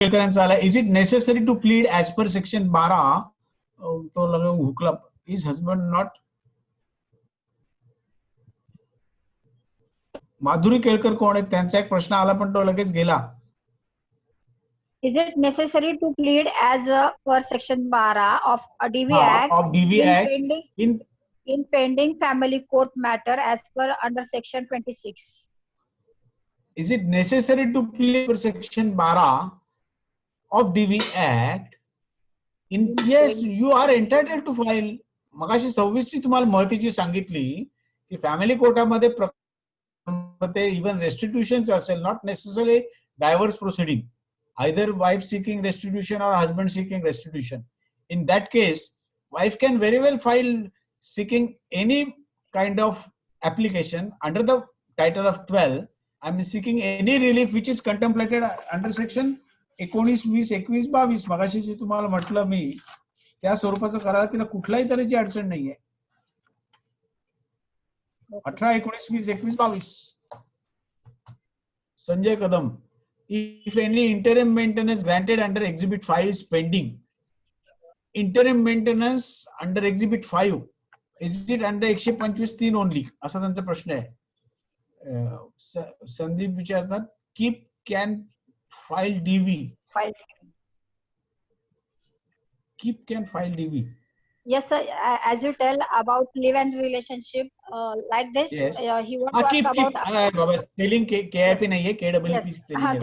Is it necessary to plead as per section 12? तो लगे हुकला. Is husband not? Madhuri Kelkar कोण आहे? त्यांचा एक प्रश्न आला पण तो लगेच गेला. Is it necessary to plead as per section 12 of DV Act, of DV Act in pending family court matter as per under section 26? Is it necessary to plead per section 12 of DV Act? Yes, you are entitled to file. मगाशी 26 ची तुम्हाला महत्त्वाची सांगितली की family कोर्टामध्ये even restitution असेल, not necessary divorce proceeding, either wife seeking restitution or husband seeking restitution. In that case, wife can very well file seeking any kind of application under the title of 12. I am seeking any relief which is contemplated under section 19, 20, 21, 22. मगाशी जे तुम्हाला म्हटलं मी त्या स्वरूपाचं करायला तिला कुठल्याही तऱ्हेची अडचण नाहीये. 18, 19, 20, 21, 22. Sanjay Kadam. If any interim maintenance granted under Exhibit 5 is pending, interim maintenance under Exhibit 5, is it under 125(3) only? असा त्यांचा प्रश्न आहे. संदीप विचारतात, keep can file DV. Keep can file DV. Yes, sir. As you tell about live-in relationship, like this, Yes. he wants to ask about. Baba, spelling KIP nahi hai, KWP Yes. spelling.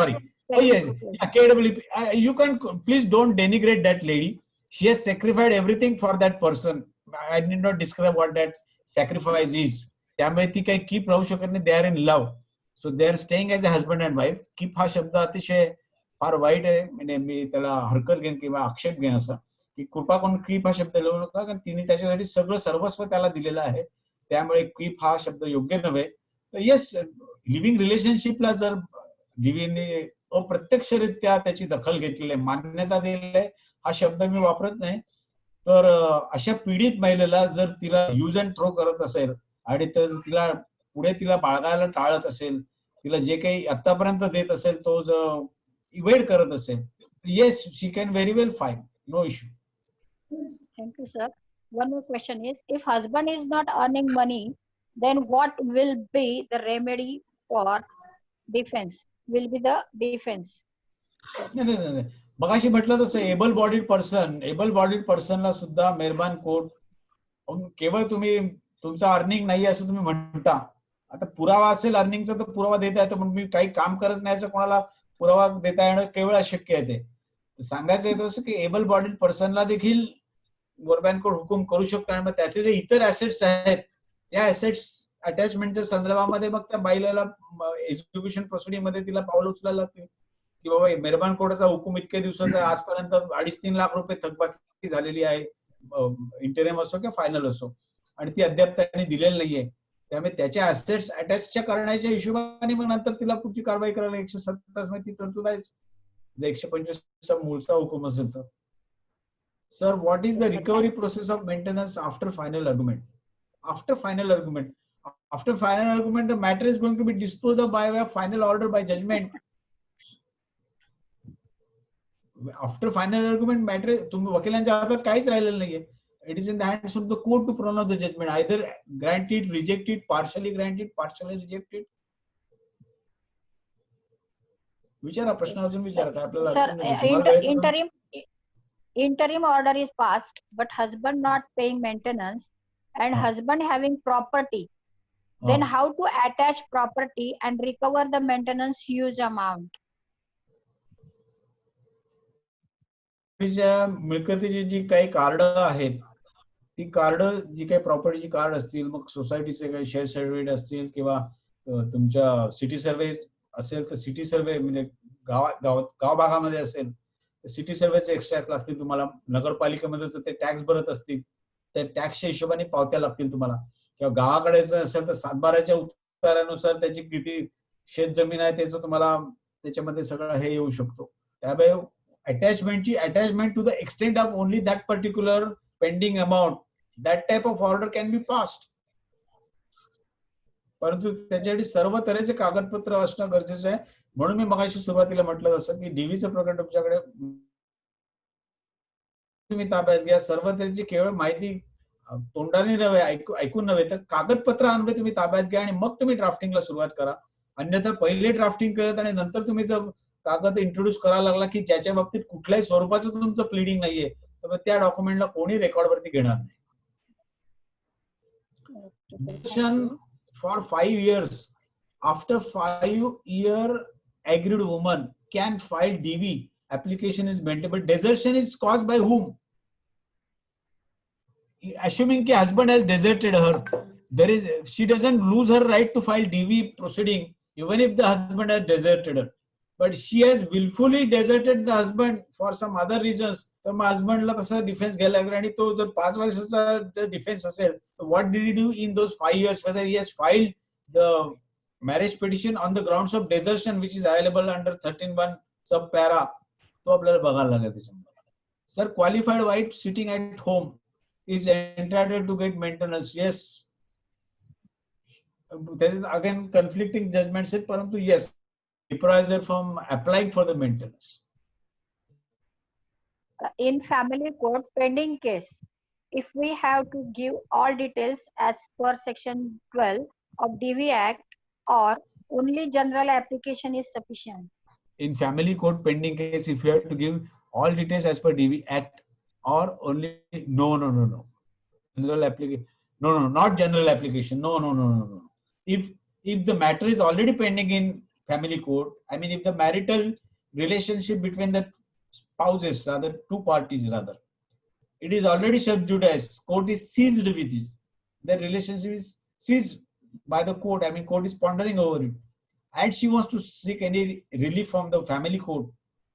Sorry. Oh spelling yes, mistake, yeah, KWP. You can please don't denigrate that lady. She has sacrificed everything for that person. I need not describe what that sacrifice is. त्यामुळे ती काही keep राहू शकत नाही. They are in love, so they are staying as a husband and wife. Keep हा शब्द अतिशय फार वाईट आहे. म्हणजे मी त्याला हरकत घेईन किंवा आक्षेप घेईन असं की कृपा करून कीप हा शब्द लावू नका, कारण तिने त्याच्यासाठी सगळं सर्वस्व त्याला दिलेलं आहे. त्यामुळे कीप हा शब्द योग्य नव्हे. तर येस, लिव्हिंग रिलेशनशिपला जर DVने अप्रत्यक्षरित्या त्याची दखल घेतलेली आहे, मान्यता दिलेली आहे, हा शब्द मी वापरत नाही. तर अशा पीडित महिलेला जर तिला यूज अँड थ्रो करत असेल आणि तर तिला पुढे तिला बाळगायला टाळत असेल, तिला जे काही आतापर्यंत देत असेल तो जर इव्हेड करत असेल, yes she can very well file, no issue. Thank you, sir. One more question is, if husband is not earning money, then what will be the remedy for defense? Will be the defense? नाही. मगाशी म्हटलं तसं able bodied पर्सनला सुद्धा मेहरबान court केवळ तुम्ही तुमचा earning नाही असं तुम्ही म्हणता. आता पुरावा असेल अर्निंगचा तर पुरावा देता येतो, पण मी काही काम करत नाही असं कोणाला पुरावा देता येणं केवळ अशक्य आहे. ते सांगायचं येतं असं की एबल बॉडीड पर्सनला देखील गव्हर्नमेंट कोर्ट हुकूम करू शकतो आणि मग त्याचे जे इतर ऍसेट्स आहेत त्या ऍसेट्स अटॅचमेंटच्या संदर्भामध्ये मग त्या बाईला एज्युकेशन प्रोसिडिंग मध्ये तिला पावलं उचलायला लागतील की बाबा मेहरबान कोर्टाचा हुकूम इतक्या दिवसाचा आजपर्यंत 2.5-3 लाख रुपये थकबाकी झालेली आहे, इंटरिम असो किंवा फायनल असो, आणि ती अद्याप त्यांनी दिलेली नाहीये. त्यामुळे त्याच्या ऍसेट्स अटॅच करण्याच्या हिशोबाने मग नंतर तिला पुढची कारवाई करायला 127 मध्ये ती तरतूद आहे. जर 125 मूळचा हुकूम असेल तर. Sir, what is the recovery process of maintenance after final argument? After final argument, the matter is going to be disposed of by way of final order by judgment. After final argument, matter तुम्ही वकिलांच्या हातात काहीच राहिलेलं नाहीये. It is in the hands of the court to pronounce the judgment. Either grant it, reject it, partially grant it, partially reject it. विचारा प्रश्न अजून विचारा काय आपल्याला. Interim order is passed, but husband not paying maintenance and husband having property. Then how to attach property and recover the maintenance huge amount? मिळकतीची जी काही card आहेत ती कार्ड जी काही प्रॉपर्टीची कार्ड असतील, मग सोसायटीचे काही शेअर सर्टिफिकेट असतील किंवा तुमच्या सिटी सर्व्हे असेल तर सिटी सर्व्हे म्हणजे गाव भागामध्ये असेल सिटी सर्व्हेचे एक्स्ट्रॅक्ट लागतील तुम्हाला. नगरपालिकेमध्ये जर ते टॅक्स भरत असतील तर टॅक्सच्या हिशोबाने पावत्या लागतील तुम्हाला. किंवा गावाकडे असेल तर 7/12च्या उत्तरानुसार त्याची किती शेत जमीन आहे त्याचं तुम्हाला त्याच्यामध्ये सगळं हे येऊ शकतो. त्यामुळे attachment to the extent of only that particular pending amount, that type of order can be passed. परंतु त्याच्यासाठी सर्व तऱ्हेचे कागदपत्र असणं गरजेचं आहे. म्हणून मी मगाशी सुरुवातीला म्हटलं जसं की डीव्हीचं प्रकरण तुमच्याकडे तुम्ही ताब्यात घ्या. सर्व त्याची केवळ माहिती तोंडाने नव्हे, ऐकून नव्हे, तर कागदपत्र आणून तुम्ही ताब्यात घ्या आणि मग तुम्ही ड्राफ्टिंगला सुरुवात करा. अन्यथा पहिले ड्राफ्टिंग करत आणि नंतर तुम्ही जर कागद इंट्रोड्यूस करायला लागला की ज्याच्या बाबतीत कुठल्याही स्वरूपाचं तुमचं प्लीडिंग नाहीये, तर त्या डॉक्युमेंटला कोणी रेकॉर्डवरती घेणार नाही. For 5 years, after 5 year agreed woman can file DV application is maintained, but desertion is caused by whom? Assuming that husband has deserted her, she doesn't lose her right to file DV proceeding even if the husband has deserted her. But she has willfully deserted the husband for some other reasons. तर मग हस्बंडला तसा defence घ्यायला लागला आणि तो जर 5 वर्षाचा जर डिफेन्स असेल तर what did he do in those 5 years, whether he has filed the marriage petition on the grounds of desertion which is available under 13(1) sub para, तो आपल्याला बघायला लागेल त्याच्यामध्ये. Sir, qualified wife sitting at home is entitled to get maintenance. Yes, there is again conflicting judgments, परंतु yes, deprives her from applying for the maintenance. In family court pending case, if we have to give all details as per section 12 of DV Act, or only general application is sufficient? In family court pending case, if you have to give all details as per DV Act, or only no general application, no, not general application, no. If the matter is already pending in family court, I mean if the marital relationship between the spouses, rather two parties, rather it is already sub judice, court is seized with this, the relationship is seized by the court, I mean court is pondering over it, and she wants to seek any relief from the family court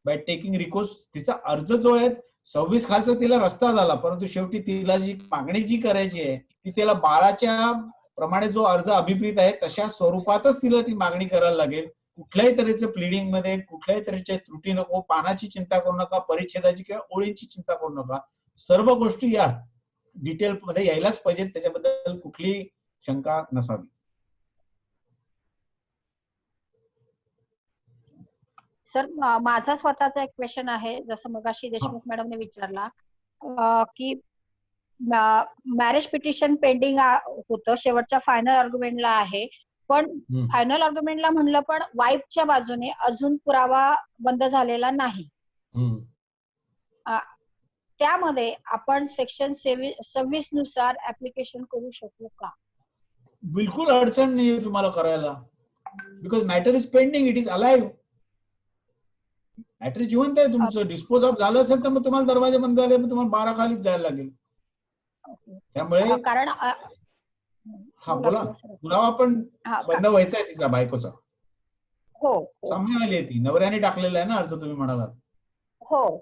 by taking recourse. तिचा अर्ज जो आहे 26 खालचा तिला रस्ता झाला, परंतु शेवटी तिला जी मागणी जी करायची आहे ती तिला 12च्या प्रमाणे जो अर्ज अभिप्रेत आहे तशा स्वरूपातच तिला ती मागणी करायला लागेल. कुठल्याही तऱ्हेचं प्लीडिंग मध्ये कुठल्याही तऱ्हेच्या त्रुटी नको, पानाची चिंता करू नका, परिच्छेदाची किंवा ओळींची चिंता करू नका. सर्व गोष्टी या डिटेल मध्ये यायलाच पाहिजेत, त्याच्याबद्दल कुठलीही शंका नसावी. सर, माझा स्वतःचा एक क्वेश्चन आहे, जसं मगाशी देशमुख मॅडमने विचारला की मॅरेज पिटिशन पेंडिंग होतं, शेवटच्या फायनल आर्ग्युमेंटला आहे, पण फायनल आर्ग्युमेंटला म्हणलं पण वाईफच्या बाजूने अजून पुरावा बंद झालेला नाही. त्यामध्ये आपण सेक्शन 26 नुसार ऍप्लिकेशन करू शकतो का? बिलकुल अडचण नाही तुम्हाला करायला, because matter is pending, it is alive. Matter जिवंत आहे तुमचं. डिस्पोज ऑफ झालं असेल तर मग तुम्हाला दरवाजे बंद झाले, मग तुम्हाला 12 खालीच जायला लागेल. त्यामुळे कारण हा बोला, पुरावा पण बंद व्हायचा आहे तिचा बायकोचा. हो, सामने आली आहे ती, नवऱ्याने टाकलेला आहे ना अर्ज, तुम्ही म्हणालात. हो,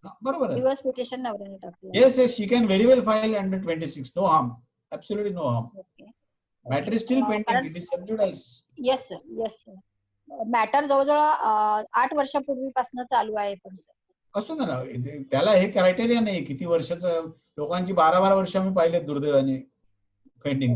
बरोबर आहे. डिवोर्स पिटिशन नवऱ्याने टाकलं. Yes, she can very well file under 26. No harm, absolutely no harm. Matter is still pending, it is sub judice. Yes sir. Matter जवळजवळ 8 वर्षापूर्वीपासून चालू आहे. पण सर असं ना, त्याला हे क्रायटेरिया नाही किती वर्षाचं. लोकांची 12 वर्ष आम्ही पाहिले दुर्दैवाने पेंडिंग.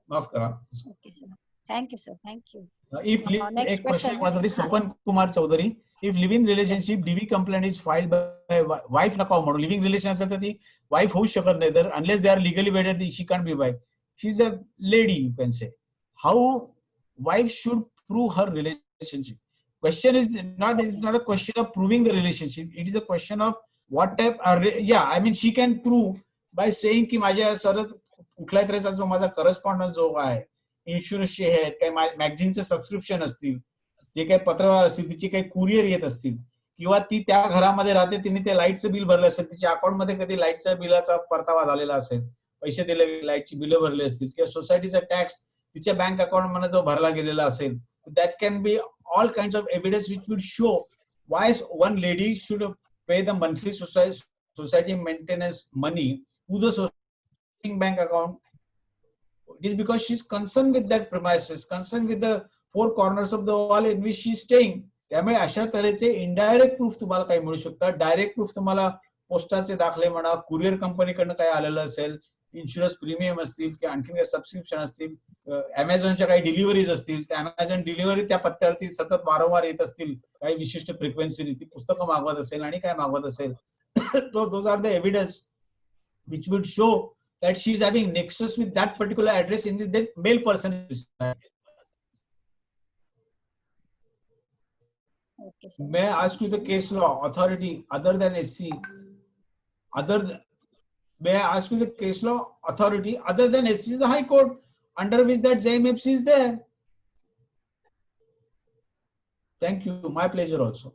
माफ करा. Okay sir, thank you sir, thank you. एक प्रश्न माझा Swapan Kumar Chaudhary, if living relationship DV complaint is filed by wife, नका म्हणून लिव्हिंग रिलेशन असेल तर ती वाईफ होऊ शकत नाही, तर unless they are legally वेडेड she can be wife. She is a lady, you can say. How wife should prove her relationship? Question is not a question of proving the relationship, it is a question of what type I mean she can prove by saying की माझ्या sir कुठल्या तऱ्हेचा जो माझा correspondence जो आहे, इन्शुरन्सचे आहेत, काही मॅगझिनचे सबस्क्रिप्शन असतील, जे काही पत्रव्यवहार असतील, तिचे काही कुरिअर येत असतील, किंवा ती त्या घरामध्ये राहते, तिने ते लाईटचं बिल भरलं असेल, तिच्या अकाउंटमध्ये कधी लाईटच्या बिलाचा परतावा झालेला असेल, पैसे दिले, लाईटची बिलं भरली असतील, किंवा सोसायटीचा टॅक्स तिच्या बँक अकाउंट मध्ये जो भरला गेलेला असेल, that can be all kinds of evidence which would show why one lady should pay the monthly society maintenance money to the society bank account. It is because she is concerned with that premises, concerned with the four corners of the wall in which she is staying. त्यामुळे अशा तऱ्हेचे indirect proof तुम्हाला काही मिळू शकतात. Direct proof तुम्हाला पोस्टाचे दाखले म्हणा, कुरिअर कंपनीकडनं काय आलेलं असेल, इन्शुरन्स प्रीमियम असतील किंवा आणखी काही सबस्क्रिप्शन असतील, अमेझॉनच्या काही डिलिव्हरीज असतील, त्या अमेझॉन डिलिव्हरी त्या पत्त्यावरती सतत वारंवार येत असतील काही विशिष्ट फ्रिक्वेन्सीने, ती पुस्तकं मागवत असेल आणि काय मागवत असेल, those are the evidence which would show that she is having nexus with that particular address in that male person is. Okay, sir. May I ask you the case law authority other than SC? May I ask you the case law authority other than SC is the High Court under which that JMFC is there? Thank you. My pleasure also.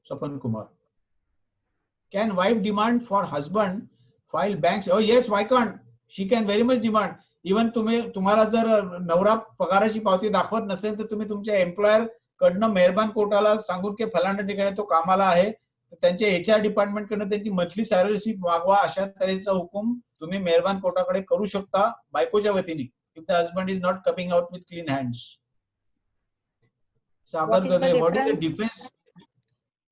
Sapan Kumar. Can wife demand for husband file banks? Oh yes, why can't? She can very much demand. Even तुम्हाला जर नवरा पगाराची पावती दाखवत नसेल तर तुम्ही तुमच्या एम्प्लॉयर कडनं मेहरबान कोर्टाला सांगून की फलांडा ठिकाणी तो कामाला आहे, त्यांच्या HR डिपार्टमेंट कडनं त्यांची मंथली सॅलरी रिसीट मागवा, अशा तऱ्हेचा हुकूम तुम्ही मेहरबान कोर्टाकडे करू शकता बायकोच्या वतीने, if the husband is not coming out with clean hands. Sagar Gadre, what is the defence?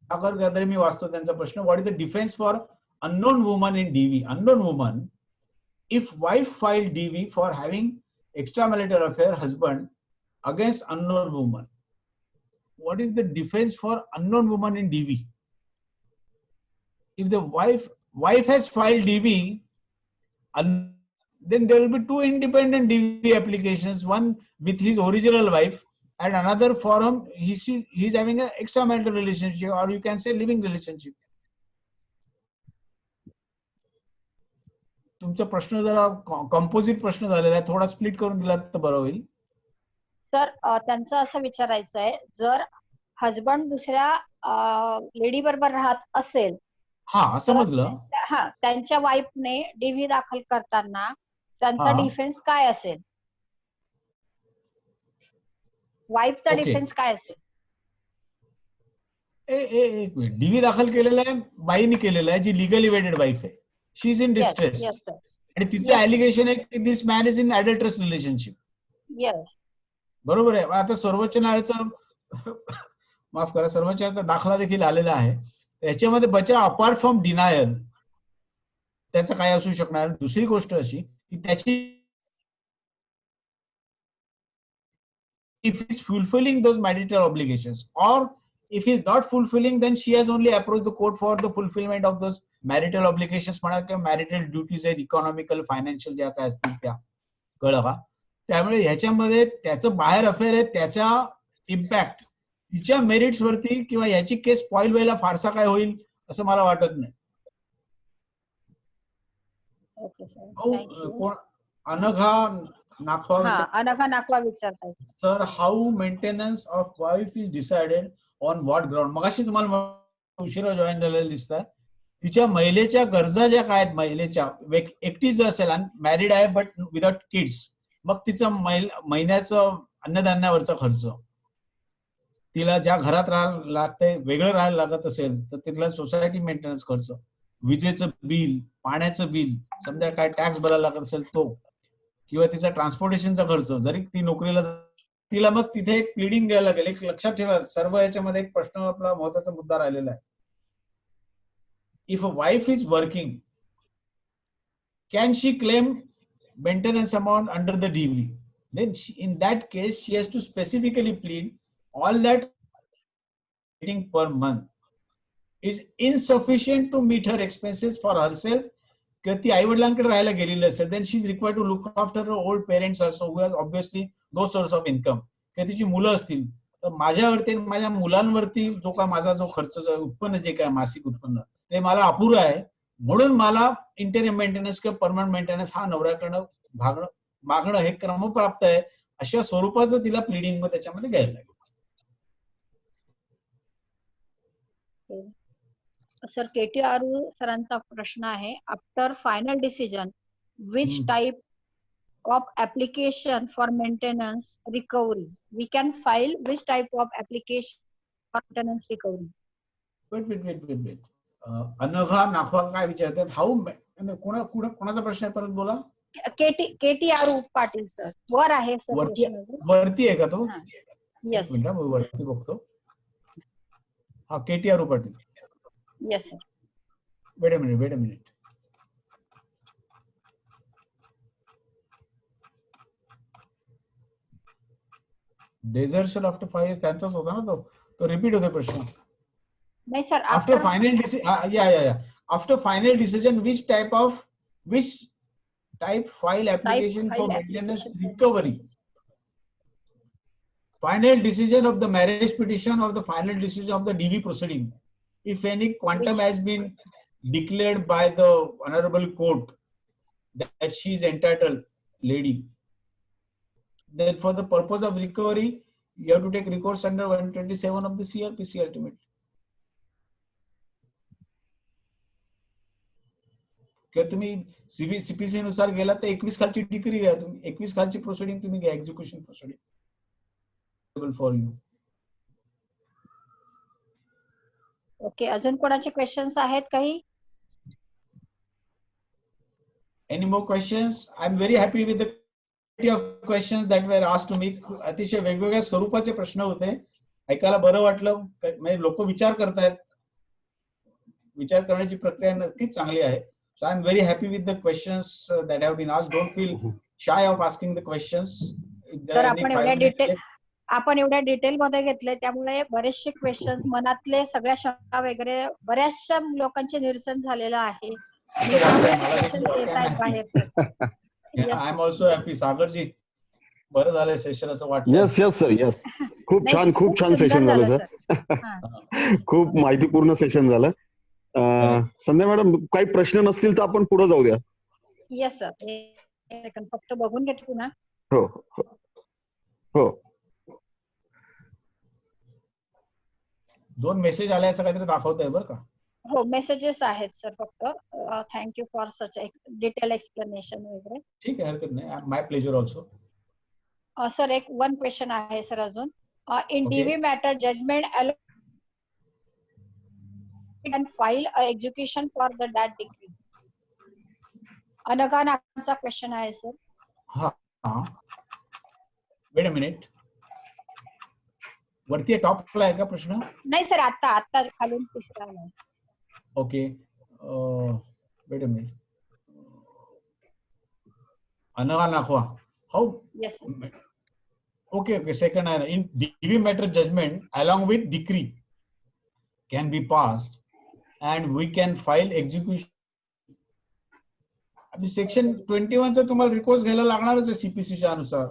Sagar Gadre, मी वाचतो त्यांचा प्रश्न. What is the defence for unknown woman in DV? Unknown woman, if wife filed DV for having extramarital affair husband against unknown woman, what is the defense for unknown woman in DV? If the wife has filed DV, then there will be two independent DV applications, one with his original wife and another for whom he's having an extramarital relationship, or you can say living relationship. तुमचा प्रश्न जरा composite प्रश्न झालेला आहे, थोडा split करून दिला तर बरं होईल. सर, त्यांचं असं विचारायचं आहे, जर हजबंड दुसऱ्या लेडी बरोबर राहत असेल, हा समजलं, हा, त्यांच्या वाईफने DV दाखल करताना त्यांचा डिफेन्स काय असेल? वाईफचा डिफेन्स काय असेल? एक मिनिट, DV दाखल केलेला आहे बाईने केलेला आहे, जी लिगली वेडेड वाईफ आहे. शी इज इन डिस्ट्रेस आणि तिचं ॲलिगेशन आहे की दिस मॅन इज इन ॲडल्टरस रिलेशनशिप. बरोबर आहे. आता सर्वोच्च न्यायालयाचा माफ करा, सर्वोच्च न्यायालयाचा दाखला देखील आलेला आहे. याच्यामध्ये बचाव अपार्ट फ्रॉम डिनायल त्याचं काय असू शकणार. दुसरी गोष्ट अशी की त्याची if he is fulfilling those marital obligations, or if he is not fulfilling, then she has only approached the court for the fulfillment of those marital obligations, म्हणा किंवा marital duties आहेत, इकॉनॉमिकल फायनान्शियल ज्या काय असतील त्या, कळलं का. त्यामुळे ह्याच्यामध्ये त्याचं बाहेर अफेअर आहे, त्याचा इम्पॅक्ट तिच्या मेरिट्स वरती किंवा याची केस स्पॉइल व्हायला फारसा काय होईल असं मला वाटत नाही. Anagha Nakhwa विचारताय. Sir, how maintenance of wife is decided on what ground? मगाशी तुम्हाला उशिरा जॉईन झालेलं दिसतंय. तिच्या महिलेच्या गरजा ज्या काय आहेत, महिलेच्या एकटीच असेल आणि मॅरिड आहे बट विदाउट किड्स, मग तिचं महिन्याचं अन्नधान्यावरचा खर्च, तिला ज्या घरात राहायला लागतंय वेगळं राहायला लागत असेल तर तिथला सोसायटी मेंटेनन्स खर्च, विजेचं बिल, पाण्याचं बिल, समजा काय टॅक्स भरायला लागत असेल तो, किंवा तिचा ट्रान्सपोर्टेशनचा खर्च, जरी ती नोकरीला, तिला मग तिथे एक प्लीडिंग घ्यायला लागेल. एक लक्षात ठेवा, सर्व याच्यामध्ये एक प्रश्न आपला महत्वाचा मुद्दा राहिलेला आहे. If a wife is working, can she claim maintenance amount under the DV? Then in that case she has to specifically plead all that getting per month is insufficient to meet her expenses for herself. किंवा ती आई वडिलांकडे राहायला गेलेली असेल, then she is required to look after her old parents also who has obviously no source of income. किंवा तिची मुलं असतील तर माझ्यावरती माझ्या मुलांवरती जो काय माझा जो खर्च उत्पन्न जे काय मासिक उत्पन्न ते मला अपुरं आहे, म्हणून मला इंटरिम मेंटेनन्स किंवा परमनंट मेंटेनन्स हा नवऱ्याकडनं मागणं हे क्रमप्राप्त आहे, अशा स्वरूपाचं तिला प्लीडिंग मध्ये त्याच्यामध्ये घ्यायला लागेल. सर, KT सरांचा प्रश्न आहे, after final decision which type of application for maintenance recovery we can file, which type of application for maintenance recovery? Wait. Anagha Nakhwa काय विचारतात? हाऊ कोणाचा प्रश्न आहे, परत बोला. KT पाटील सर, वर आहे सर, वरती आहे का तो? येस, वरती बघतो. हा, KT Patil. Yes sir. Weight a minute. Desertion after 5 years त्यांचाच होता ना तो रिपीट होते प्रश्न. नाही sir, After final decision, yeah. After final decision, which type file application for maintenance recovery? Final decision of the marriage petition or the final decision of the DV proceeding. If any quantum has been declared by the honorable court that she is entitled, lady, then for the purpose of recovery, you have to take recourse under 127 of the CRPC ultimately. किंवा तुम्ही CPC नुसार गेला तर 21 खालची degree घ्या, तुम्ही 21 खालची proceeding तुम्ही घ्या, execution proceeding for you. Okay, अजून कोणाचे क्वेश्चन्स आहेत काही? Any more questions? I'm very happy with the variety of questions that were asked to me. अतिशय वेगवेगळ्या स्वरूपाचे प्रश्न होते, ऐकायला बरं वाटलं. म्हणजे लोक विचार करतायत, विचार करण्याची प्रक्रिया नक्कीच चांगली आहे. So I'm very happy with the questions that have been asked. Don't feel shy of asking the questions. Sir, आपण एवढ्या डिटेल मध्ये घेतले, त्यामुळे बरेचसे क्वेश्चन्स मनातले सगळ्या शंका वगैरे बऱ्याचशा लोकांचे निरसन झालेलं आहे. I am also happy. Sagarji, बरं झालं सेशन असं वाटतं. Yes sir, yes. खूप छान सेशन झालं सर. खूप माहितीपूर्ण सेशन झालं. संध्या मॅडम, काही प्रश्न नसतील तर आपण पुढे जाऊया. येस सर, फक्त बघून घेतो पुन्हा. हो. 2 मेसेज आले असं काहीतरी दाखवत आहे बरं का. हो, मेसेजेस आहेत सर. फक्त thank you for such detail explanation वगैरे. ठीक आहे, हरकत नाही. माय प्लेजर ऑल्सो. सर, एक 1 क्वेश्चन आहे सर अजून. In DV matter judgement and file a execution for the that decree. Anagha नागचा क्वेश्चन आहे सर. हा, वेट अ मिनिट. वरती टॉपला आहे का प्रश्न? नाही सर, आता खालून तिसरा आहे. Okay, wait a minute. Anagha Nakhwa. How? Yes. Okay, second आहे. In DV matter judgment along with decree can be passed and we can file execution. अभी सेक्शन 21 चा तुम्हाला रिकोर्स घ्यायला लागणारच आहे सीपीसी च्या अनुसार.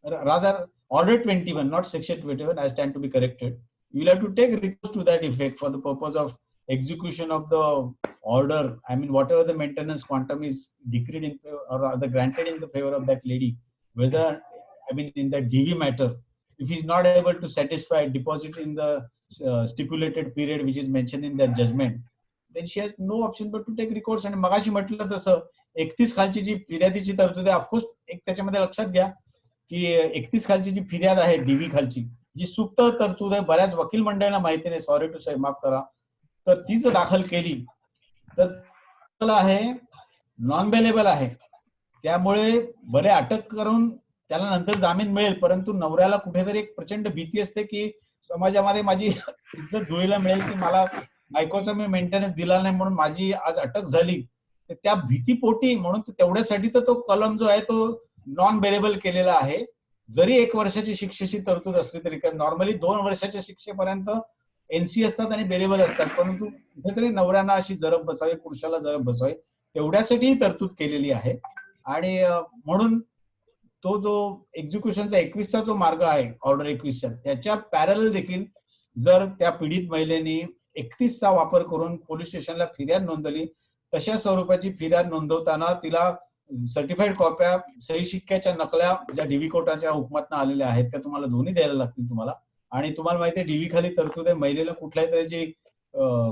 Rather order 21, not section 21. I stand to be corrected. You will have to take recourse to that effect for the purpose of execution of the order. I mean, whatever the maintenance quantum is decreed in or rather granted in the favor of that lady, whether in the DV matter, if he is not able to satisfy deposit in the stipulated period which is mentioned in that judgment, then she has no option but to take recourse. आणि मगाशी म्हटलं तसं 31 खालची जी फिर्यादीची तरतूद आहे, of course एक त्याच्यामध्ये लक्षात घ्या की 31 खालची जी फिर्याद आहे डीव्ही खालची, जी सुप्त तरतूद आहे, बऱ्याच वकील मंडळांना माहिती नाही, सॉरी टू से, माफ करा, तर ती जर दाखल केली तर आहे नॉन बेलेबल आहे. त्यामुळे बरे अटक करून त्याला नंतर जामीन मिळेल, परंतु नवऱ्याला कुठेतरी एक प्रचंड भीती असते की समाजामध्ये माझी इज्जत धुळीला मिळेल की मला बायकोचा मी मेंटेनन्स दिला नाही म्हणून माझी आज अटक झाली. तर त्या भीतीपोटी म्हणून तेवढ्यासाठी तर तो कलम जो आहे तो नॉन बेलेबल केलेला आहे. जरी 1 वर्षाची शिक्षेची तरतूद असली तरी, नॉर्मली 2 वर्षाच्या शिक्षेपर्यंत एनसी असतात आणि बेलेबल असतात, परंतु कुठेतरी नवऱ्यांना अशी जरब बसावी, पुरुषाला जरब बसावी, तेवढ्यासाठी तरतूद केलेली आहे. आणि म्हणून तो जो एक्झिक्युशनचा 21चा जो मार्ग आहे, ऑर्डर 21चा, त्याच्या पॅरल देखील जर त्या पीडित महिलेने 31चा वापर करून पोलीस स्टेशनला फिर्याद नोंदवली, तशा स्वरूपाची फिर्याद नोंदवताना तिला सर्टिफाईड कॉप्या, सही शिक्क्याच्या नकल्या ज्या डीव्ही कोर्टाच्या हुकमातनं आलेल्या आहेत त्या तुम्हाला दोन्ही द्यायला लागतील तुम्हाला. आणि तुम्हाला माहिती आहे डीव्ही खाली तरतूद आहे, महिलेला कुठल्याही तऱ्हेची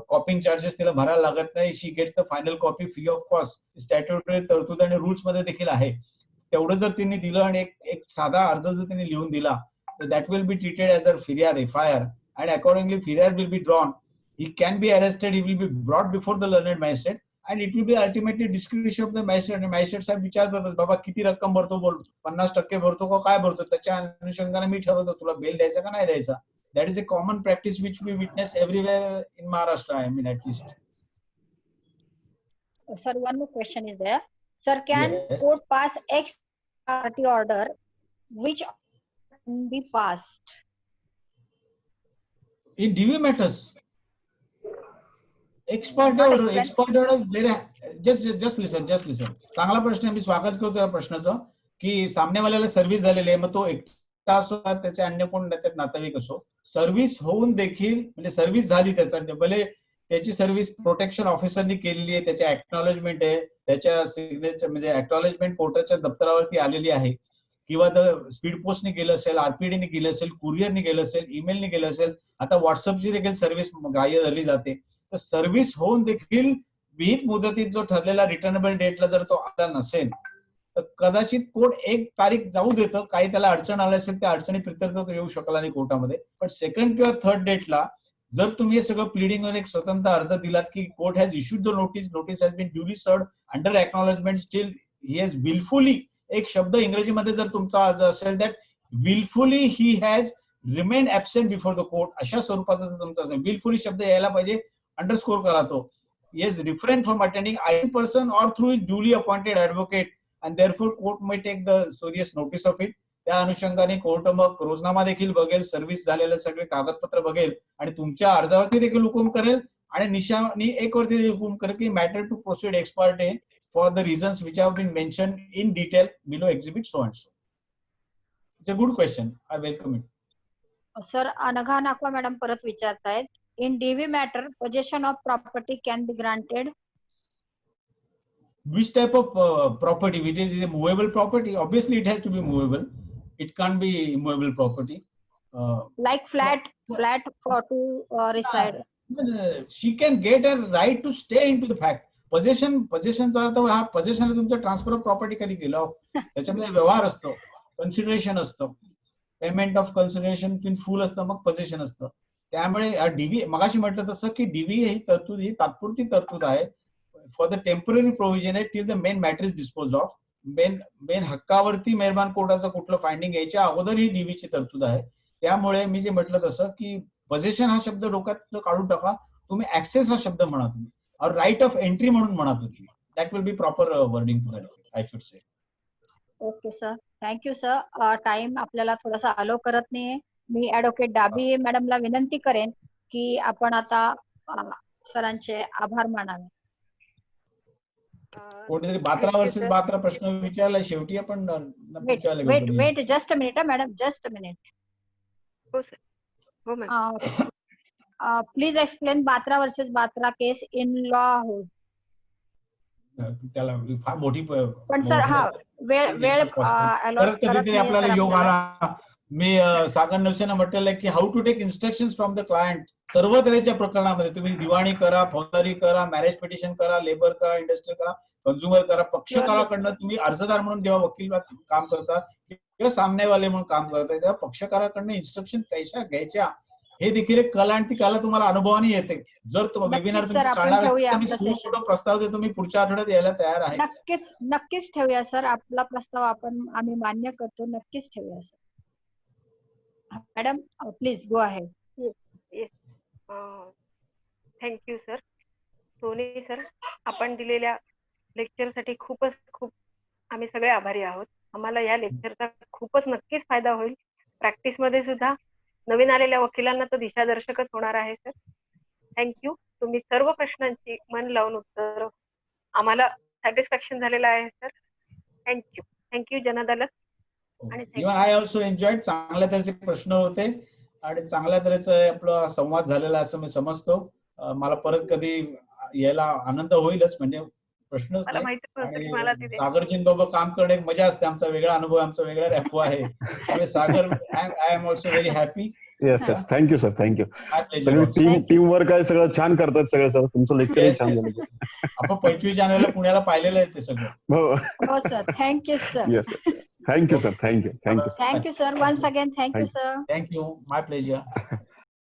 कॉपिंग चार्जेस तिला भरायला लागत नाही. She gets the final copy free of cost. Statutory तरतूद आणि रूल्स मध्ये देखील आहे. तेवढं जर त्यांनी दिलं आणि एक साधा अर्ज जर त्यांनी लिहून दिला तर that will be treated as a फिर्याद, एफआयआर, अँड अकॉर्डिंगली फिर्याद will be drawn. He can be arrested, he will be brought before the learned magistrate and it will be ultimately description of the magistrate. आणि magistrate साहेब विचारतातच, बाबा किती रक्कम भरतो, बोल 50% भरतो का काय भरतो, त्याच्या अनुषंगाने मी ठरवतो तुला बेल द्यायचा का नाही द्यायचा. That is a common practice which we witness everywhere in Maharashtra, I mean, at least. Sir, one more question is there. Sir, can Yes. court pass ex parte order which in the past. In DV matters. Expert Not order, explain. expert order. Just listen. चांगला प्रश्न आहे, मी स्वागत करतो या प्रश्नाचं, की सामनेवाल्याला service झालेली आहे, मग तो एकटा असो त्याचे अन्य कोण त्याच्यात नातेवाईक असो, सर्व्हिस होऊन देखील म्हणजे सर्व्हिस झाली त्याचा, भले त्याची सर्व्हिस प्रोटेक्शन ऑफिसरनी केलेली आहे, त्याचे एक्नॉलेजमेंट आहे, त्याच्या सिग्नेचर म्हणजे एक्नॉलेजमेंट कोर्टाच्या दप्तरावरती आलेली आहे, किंवा स्पीड पोस्टने गेलं असेल, आरपीडीने गेलं असेल, कुरिअरने गेलं असेल, ईमेलने गेलं असेल, आता व्हॉट्सअपची देखील सर्व्हिस ग्राह्य धरली जाते. तर सर्व्हिस होऊन देखील विहित मुदतीत जो ठरलेला रिटर्नेबल डेटला जर तो आला नसेल तर कदाचित कोर्ट एक तारीख जाऊ देतं, काही त्याला अडचण आली असेल त्या अडचणी प्रित्यर्थ तो येऊ शकला नाही कोर्टामध्ये. पण सेकंड किंवा थर्ड डेटला जर तुम्ही हे सगळं प्लीडिंग एक स्वतंत्र अर्ज दिलात की court has issued the notice has been duly served under acknowledgement still he has wilfully, एक शब्द इंग्रजीमध्ये जर तुमचा अर्ज असेल that wilfully he has remained absent before the court, अशा स्वरूपाचा जर तुमचा असेल, विलफुली शब्द यायला पाहिजे, अंडरस्कोर करा तो. Yes, refrain from attending either person or through his duly appointed advocate, and therefore court may take the serious notice of it. त्या अनुषंगाने कोर्ट मग रोजनामा देखील बघेल, सर्व्हिस झालेले सगळे कागदपत्र बघेल आणि तुमच्या अर्जावरती देखील हुकूम करेल आणि निशाणी एक वरती हुकूम करेल की matter to proceed ex parte for the reasons which have been mention in detail below exhibit so and so. It's a good question, I welcome it. Sir, Anagha Nakwa madam परत विचारतायत, in DV matter possession of property can be granted. Which type of property? It is a movable property. Obviously, it has to be movable. It can't be immovable property. Like flat for to reside. She can get a right to stay into the fact. Possessionचा अर्थ हा possession तुमचं transfer of property कधी केलं, त्याच्यामध्ये व्यवहार असतो, consideration असतं, payment of consideration in full असतं, मग पोझेशन असतं. त्यामुळे डीव्ही मगाशी म्हटलं तसं की डीव्ही ही तरतूद ही तात्पुरती तरतूद आहे फॉर द टेम्पररी प्रोव्हिजन आहे till the main matter is dispose of. Main हक्कावरती मेहरबान कोर्टाचं कुठलं फाइंडिंग यायच्या अगोदर ही डीव्हीची तरतूद आहे. त्यामुळे मी जे म्हटलं तसं की पोझेशन हा शब्द डोक्यात काढून टाका, तुम्ही ऍक्सेस हा शब्द म्हणा, तुम्ही और राईट ऑफ एंट्री म्हणून म्हणा तुम्ही. That will be proper wording to that I should say. Okay sir, thank you sir. Time आपल्याला थोडासा अलो करत नाहीये. मी ऍडव्होकेट डाबी मॅडमला विनंती करेन की आपण आता सरांचे आभार मानावे. कोणीतरी बात्रा वर्सेस बात्रा प्रश्न विचारला शेवटी आपण wait just a minute madam, just a minute. हो सर, हो madam. Please explain Batra versus Batra case in law हो. त्याला फार मोठी पण सर हा वेळ कधीतरी आपल्याला योग आला. मी सागर नवसेना म्हटलेलं आहे की how to take instruction from the client. सर्व तऱ्हेच्या प्रकरणामध्ये तुम्ही दिवाणी करा, फौजदारी करा, मॅरेज पिटिशन करा, लेबर करा, इंडस्ट्री करा, कन्झ्युमर करा, पक्षकाराकडनं तुम्ही अर्जदार म्हणून जेव्हा वकील काम करता किंवा सामनेवाले म्हणून काम करता तेव्हा पक्षकाराकडनं इन्स्ट्रक्शन कशा घ्यायच्या हे देखील एक कला आणि ती कला तुम्हाला अनुभवाने येते. जर तुम्ही वेबिनार तुम्ही प्रस्ताव देतो, तुम्ही पुढच्या आठवड्यात यायला तयार आहे. नक्कीच ठेवूया सर, आपला प्रस्ताव आम्ही मान्य करतो, नक्कीच ठेवूया sir. Madam please go ahead. Thank you sir. Soni sir, आपण दिलेल्या लेक्चरसाठी खूप आम्ही सगळे आभारी आहोत. आम्हाला या लेक्चरचा खूपच नक्कीच फायदा होईल. प्रॅक्टिसमध्ये सुद्धा नवीन आलेल्या वकिलांना तो दिशादर्शकच होणार आहे सर. थँक्यू. तुम्ही सर्व प्रश्नांची मन लावून उत्तर आम्हाला सॅटिस्फॅक्शन झालेलं आहे सर. थँक्यू जनादालत. Even I also enjoyed. चांगल्या तऱ्हेचे प्रश्न होते आणि चांगल्या तऱ्हेचा आपला संवाद झालेला असं मी समजतो. मला परत कधी यायला आनंद होईलच, म्हणजे प्रश्नच नाही. सागरजींबरोबर काम करणे एक मजा असते. आमचा वेगळा अनुभव, आमचा वेगळा रॅपो आहे. Sagar, I am also very happy. Yes thank you sir, thank you. सगळी टीम वर्क आहे, सगळं छान करतात सगळं सर. तुमचं लेक्चर छान झालं. आपण 25 जानेवारीला पुण्याला पाहिलेलं आहे ते सगळं. हो sir, thank you sir. Yes thank you sir, thank you sir. Once again thank you sir. Thank you, my pleasure.